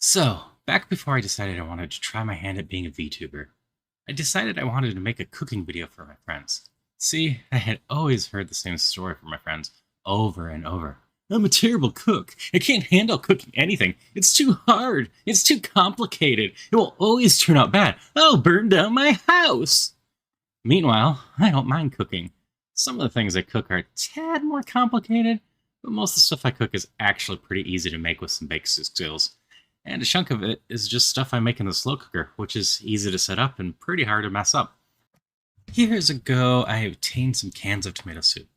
So, back before I decided I wanted to try my hand at being a VTuber, I decided I wanted to make a cooking video for my friends. See, I had always heard the same story from my friends over and over. I'm a terrible cook. I can't handle cooking anything. It's too hard. It's too complicated. It will always turn out bad. I'll burn down my house. Meanwhile, I don't mind cooking. Some of the things I cook are a tad more complicated, but most of the stuff I cook is actually pretty easy to make with some basic skills. And a chunk of it is just stuff I make in the slow cooker, which is easy to set up and pretty hard to mess up. Years ago, I obtained some cans of tomato soup.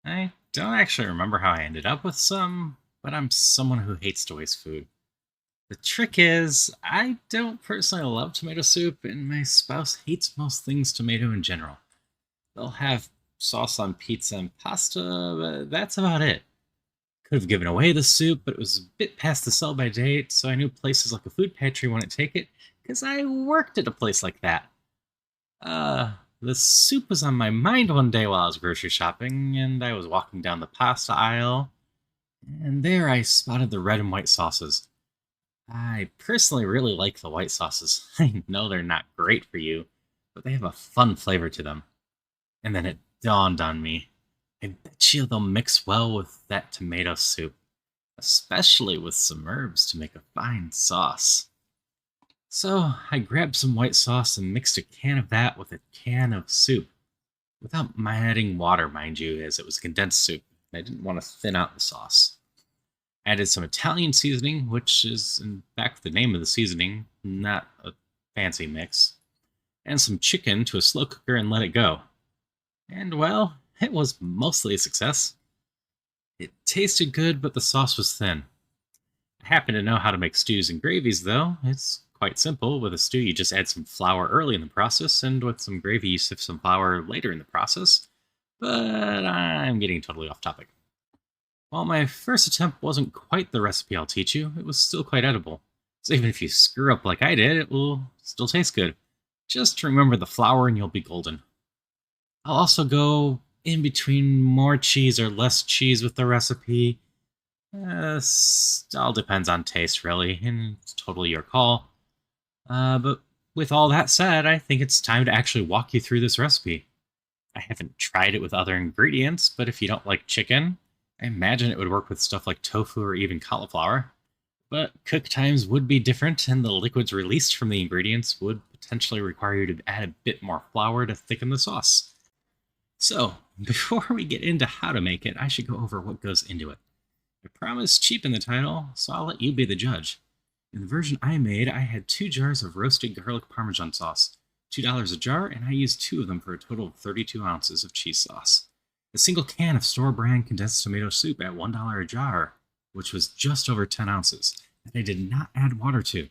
I don't actually remember how I ended up with some, but I'm someone who hates to waste food. The trick is, I don't personally love tomato soup, and my spouse hates most things tomato in general. They'll have sauce on pizza and pasta, but that's about it. Could have given away the soup, but it was a bit past the sell by date, so I knew places like a food pantry wouldn't take it, because I worked at a place like that. The soup was on my mind one day while I was grocery shopping, and I was walking down the pasta aisle, and there I spotted the red and white sauces. I personally really like the white sauces. I know they're not great for you, but they have a fun flavor to them. And then it dawned on me. I bet you they'll mix well with that tomato soup, especially with some herbs to make a fine sauce. So I grabbed some white sauce and mixed a can of that with a can of soup, without adding water, mind you, as it was condensed soup, and I didn't want to thin out the sauce. I added some Italian seasoning, which is in fact the name of the seasoning, not a fancy mix, and some chicken to a slow cooker and let it go. And well, it was mostly a success. It tasted good, but the sauce was thin. I happen to know how to make stews and gravies, though. It's quite simple. With a stew, you just add some flour early in the process, and with some gravy, you sift some flour later in the process. But I'm getting totally off topic. While my first attempt wasn't quite the recipe I'll teach you, it was still quite edible. So even if you screw up like I did, it will still taste good. Just remember the flour and you'll be golden. I'll also go in between more cheese or less cheese with the recipe. All depends on taste, really, and it's totally your call. But with all that said, I think it's time to actually walk you through this recipe. I haven't tried it with other ingredients, but if you don't like chicken, I imagine it would work with stuff like tofu or even cauliflower. But cook times would be different, and the liquids released from the ingredients would potentially require you to add a bit more flour to thicken the sauce. So, before we get into how to make it, I should go over what goes into it. I promise cheap in the title, so I'll let you be the judge. In the version I made, I had 2 jars of roasted garlic Parmesan sauce, $2 a jar, and I used 2 of them for a total of 32 ounces of cheese sauce. A single can of store-brand condensed tomato soup at $1 a jar, which was just over 10 ounces, that I did not add water to.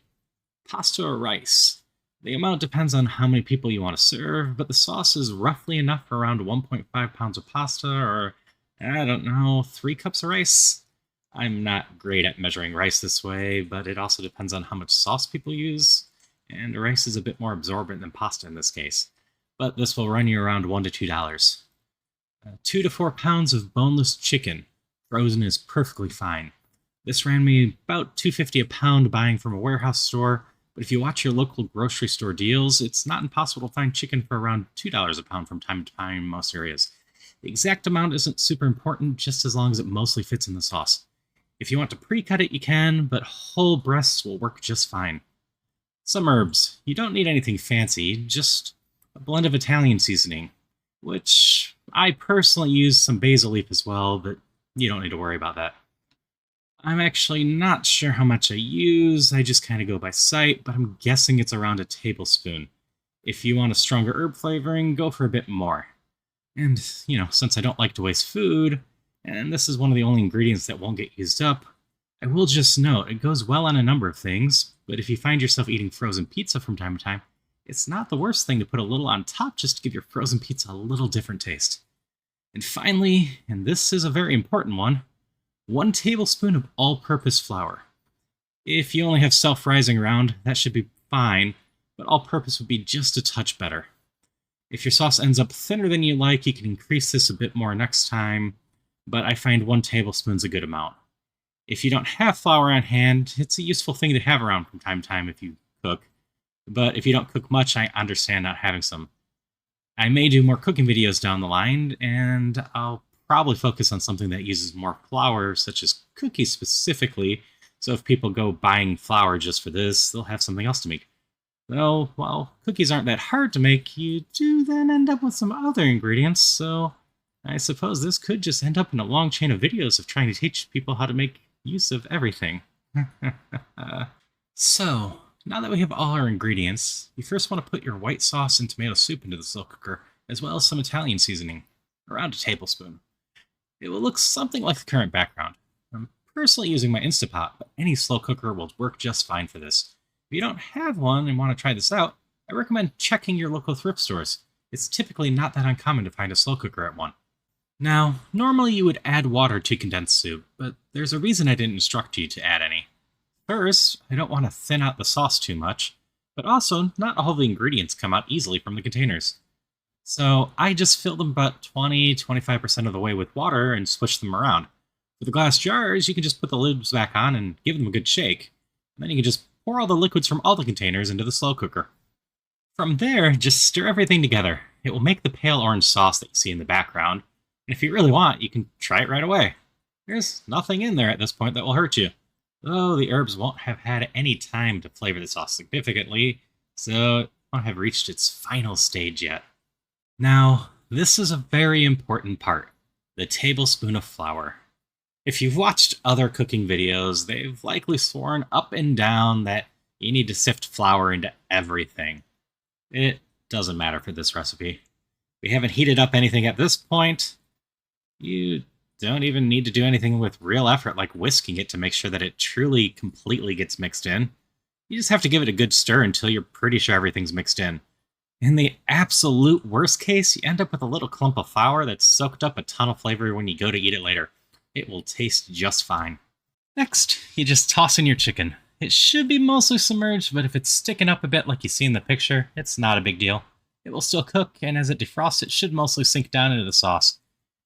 Pasta or rice. The amount depends on how many people you want to serve, but the sauce is roughly enough for around 1.5 pounds of pasta or, I don't know, 3 cups of rice. I'm not great at measuring rice this way, but it also depends on how much sauce people use, and rice is a bit more absorbent than pasta in this case. But this will run you around $1 to $2. 2 to 4 pounds of boneless chicken. Frozen is perfectly fine. This ran me about $2.50 a pound buying from a warehouse store, but if you watch your local grocery store deals, it's not impossible to find chicken for around $2 a pound from time to time in most areas. The exact amount isn't super important, just as long as it mostly fits in the sauce. If you want to pre-cut it, you can, but whole breasts will work just fine. Some herbs. You don't need anything fancy, just a blend of Italian seasoning, which I personally use some basil leaf as well, but you don't need to worry about that. I'm actually not sure how much I use, I just kind of go by sight, but I'm guessing it's around a tablespoon. If you want a stronger herb flavoring, go for a bit more. And, since I don't like to waste food, and this is one of the only ingredients that won't get used up, I will just note it goes well on a number of things, but if you find yourself eating frozen pizza from time to time, it's not the worst thing to put a little on top just to give your frozen pizza a little different taste. And finally, and this is a very important one, 1 tablespoon of all-purpose flour. If you only have self-rising around, that should be fine, but all-purpose would be just a touch better. If your sauce ends up thinner than you like, you can increase this a bit more next time, but I find 1 tablespoon's a good amount. If you don't have flour on hand, it's a useful thing to have around from time to time if you cook. But if you don't cook much, I understand not having some. I may do more cooking videos down the line, and I'll probably focus on something that uses more flour, such as cookies specifically. So if people go buying flour just for this, they'll have something else to make. Though, while cookies aren't that hard to make, you do then end up with some other ingredients, so I suppose this could just end up in a long chain of videos of trying to teach people how to make use of everything. So, now that we have all our ingredients, you first want to put your white sauce and tomato soup into the slow cooker, as well as some Italian seasoning, around a tablespoon. It will look something like the current background. I'm personally using my Instapot, but any slow cooker will work just fine for this. If you don't have one and want to try this out, I recommend checking your local thrift stores. It's typically not that uncommon to find a slow cooker at one. Now, normally you would add water to condensed soup, but there's a reason I didn't instruct you to add any. First, I don't want to thin out the sauce too much, but also, not all the ingredients come out easily from the containers. So I just fill them about 20-25% of the way with water and swish them around. For the glass jars, you can just put the lids back on and give them a good shake. And then you can just pour all the liquids from all the containers into the slow cooker. From there, just stir everything together. It will make the pale orange sauce that you see in the background. And if you really want, you can try it right away. There's nothing in there at this point that will hurt you. Though the herbs won't have had any time to flavor the sauce significantly, so it won't have reached its final stage yet. Now, this is a very important part, the tablespoon of flour. If you've watched other cooking videos, they've likely sworn up and down that you need to sift flour into everything. It doesn't matter for this recipe. We haven't heated up anything at this point. You don't even need to do anything with real effort like whisking it to make sure that it truly, completely gets mixed in. You just have to give it a good stir until you're pretty sure everything's mixed in. In the absolute worst case, you end up with a little clump of flour that's soaked up a ton of flavor when you go to eat it later. It will taste just fine. Next, you just toss in your chicken. It should be mostly submerged, but if it's sticking up a bit like you see in the picture, it's not a big deal. It will still cook, and as it defrosts, it should mostly sink down into the sauce.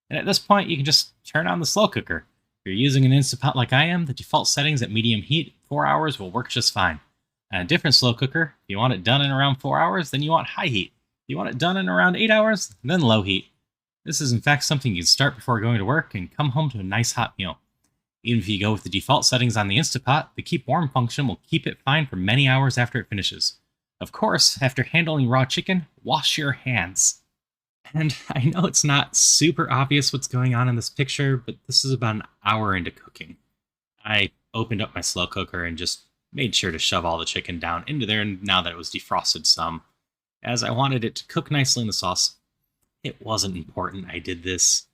And at this point, you can just turn on the slow cooker. If you're using an Instapot like I am, the default settings at medium heat, 4 hours will work just fine. On a different slow cooker, if you want it done in around 4 hours, then you want high heat. If you want it done in around 8 hours, then low heat. This is in fact something you can start before going to work and come home to a nice hot meal. Even if you go with the default settings on the Instapot, the keep warm function will keep it fine for many hours after it finishes. Of course, after handling raw chicken, wash your hands. And I know it's not super obvious what's going on in this picture, but this is about an hour into cooking. I opened up my slow cooker and just made sure to shove all the chicken down into there now that it was defrosted some, as I wanted it to cook nicely in the sauce. It wasn't important I did this.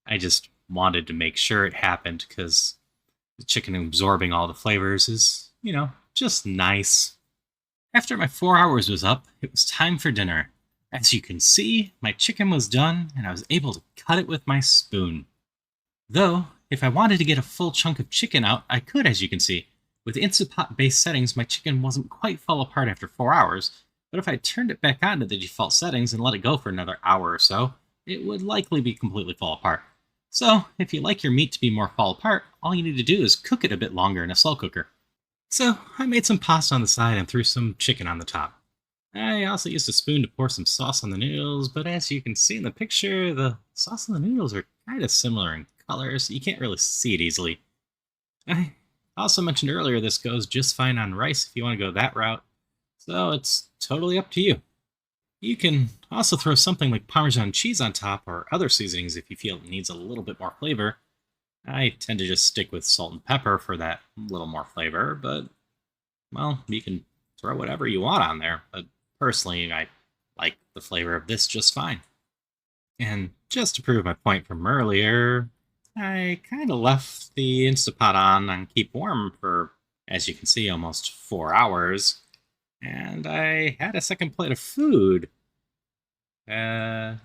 I just wanted to make sure it happened because the chicken absorbing all the flavors is, just nice. After my 4 hours was up, it was time for dinner. As you can see, my chicken was done and I was able to cut it with my spoon. Though, if I wanted to get a full chunk of chicken out, I could, as you can see. With Instapot-based settings, my chicken wasn't quite fall apart after 4 hours, but if I turned it back on to the default settings and let it go for another hour or so, it would likely be completely fall apart. So, if you like your meat to be more fall apart, all you need to do is cook it a bit longer in a slow cooker. So, I made some pasta on the side and threw some chicken on the top. I also used a spoon to pour some sauce on the noodles, but as you can see in the picture, the sauce and the noodles are kind of similar in color, so you can't really see it easily. I also mentioned earlier this goes just fine on rice if you want to go that route, so it's totally up to you. You can also throw something like Parmesan cheese on top or other seasonings if you feel it needs a little bit more flavor. I tend to just stick with salt and pepper for that little more flavor, but, well, you can throw whatever you want on there, but personally, I like the flavor of this just fine. And just to prove my point from earlier, I kind of left the Instapot on keep warm for, as you can see, almost 4 hours. And I had a second plate of food, to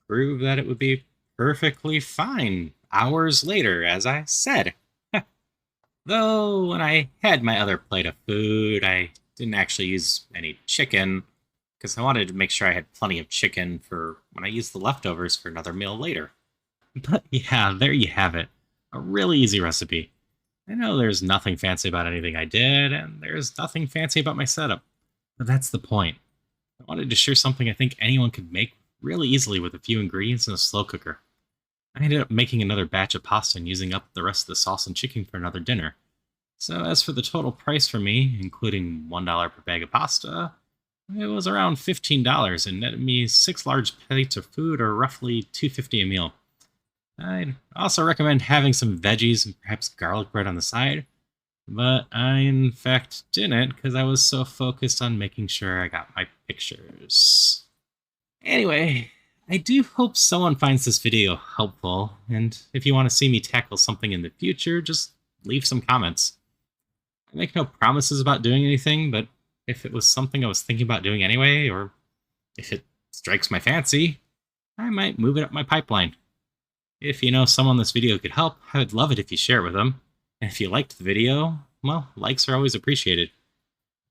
prove that it would be perfectly fine hours later, as I said. Though, when I had my other plate of food, I didn't actually use any chicken, because I wanted to make sure I had plenty of chicken for when I used the leftovers for another meal later. But yeah, there you have it. A really easy recipe. I know there's nothing fancy about anything I did, and there's nothing fancy about my setup, but that's the point. I wanted to share something I think anyone could make really easily with a few ingredients in a slow cooker. I ended up making another batch of pasta and using up the rest of the sauce and chicken for another dinner. So, as for the total price for me, including $1 per bag of pasta, it was around $15 and netted me 6 large plates of food, or roughly $2.50 a meal. I'd also recommend having some veggies and perhaps garlic bread on the side, but I in fact didn't because I was so focused on making sure I got my pictures. Anyway, I do hope someone finds this video helpful, and if you want to see me tackle something in the future, just leave some comments. I make no promises about doing anything, but if it was something I was thinking about doing anyway, or if it strikes my fancy, I might move it up my pipeline. If you know someone this video could help, I would love it if you share it with them. And if you liked the video, well, likes are always appreciated.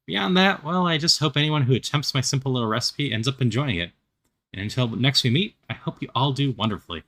Beyond that, well, I just hope anyone who attempts my simple little recipe ends up enjoying it. And until next we meet, I hope you all do wonderfully.